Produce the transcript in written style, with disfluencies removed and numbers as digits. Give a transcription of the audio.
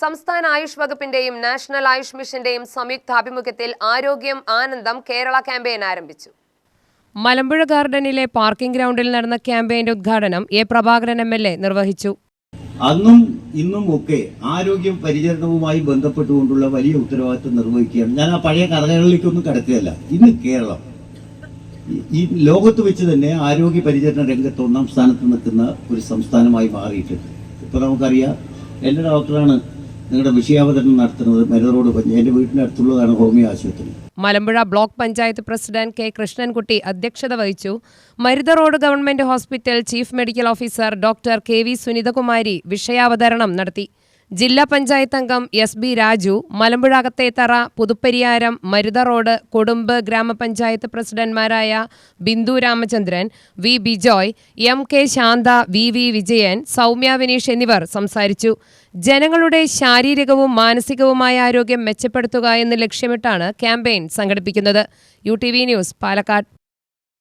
സംസ്ഥാന ആയുഷ് വകുപ്പിന്റെയും നാഷണൽ ആയുഷ് മിഷന്റെയും സംയുക്താഭിമുഖ്യത്തിൽ ആരോഗ്യം ആനന്ദം കേരള ക്യാമ്പയിൻ ആരംഭിച്ചു. മലമ്പുഴ ഗാർഡനിലെ പാർക്കിംഗ് ഗ്രൗണ്ടിൽ നടന്ന ക്യാമ്പയിന്റെ ഉദ്ഘാടനം എ. പ്രഭാകരൻ MLA നിർവഹിച്ചു. അന്നും ഇന്നും ഒക്കെ ആരോഗ്യ പരിചരണവുമായി ബന്ധപ്പെട്ടുകൊണ്ടുള്ള വലിയ ഉത്തരവാദിത്വം നിർവഹിക്കുകയാണ്. ഞാൻ ആ പഴയ കഥകളിലേക്കൊന്നും കടക്കുകയല്ല. ഇന്ന് കേരളം ഈ ലോകത്ത് വെച്ച് തന്നെ ആരോഗ്യ പരിചരണ രംഗത്ത് ഒന്നാം സ്ഥാനത്ത് നിൽക്കുന്ന ഒരു സംസ്ഥാനമായി മാറിയിട്ടുണ്ട്. ഇപ്പോൾ നമുക്കറിയാം, എൻ്റെ ഡോക്ടറാണ് നിങ്ങളുടെ വിഷയാവതരണം നടത്തുന്നത്. മരുത റോഡ് എൻ്റെ വീടിൻ്റെ അടുത്തുള്ളതാണ് ഹോമിയോ ആശുപത്രി. Malampuzha block panchayat president K. Krishnankutty അധ്യക്ഷത വഹിച്ചു. Marutha road government hospital chief medical officer doctor KV Sunithakumari വിഷയാവതരണം നടത്തി. ജില്ലാ പഞ്ചായത്ത് അംഗം SB രാജു, മലമ്പുഴ അകത്തേത്തറ, പുതുപ്പരിയാരം, മരുത റോഡ്, കൊടുമ്പ് ഗ്രാമപഞ്ചായത്ത് പ്രസിഡന്റ്മാരായ Bindu Ramachandran, V. Bijoy, MK Shantha, VV Vijayan, Soumya Vineesh എന്നിവർ സംസാരിച്ചു. ജനങ്ങളുടെ ശാരീരികവും മാനസികവുമായ ആരോഗ്യം മെച്ചപ്പെടുത്തുക എന്ന് ലക്ഷ്യമിട്ടാണ് ക്യാമ്പയിൻ സംഘടിപ്പിക്കുന്നത്. UTV news, Palakkad.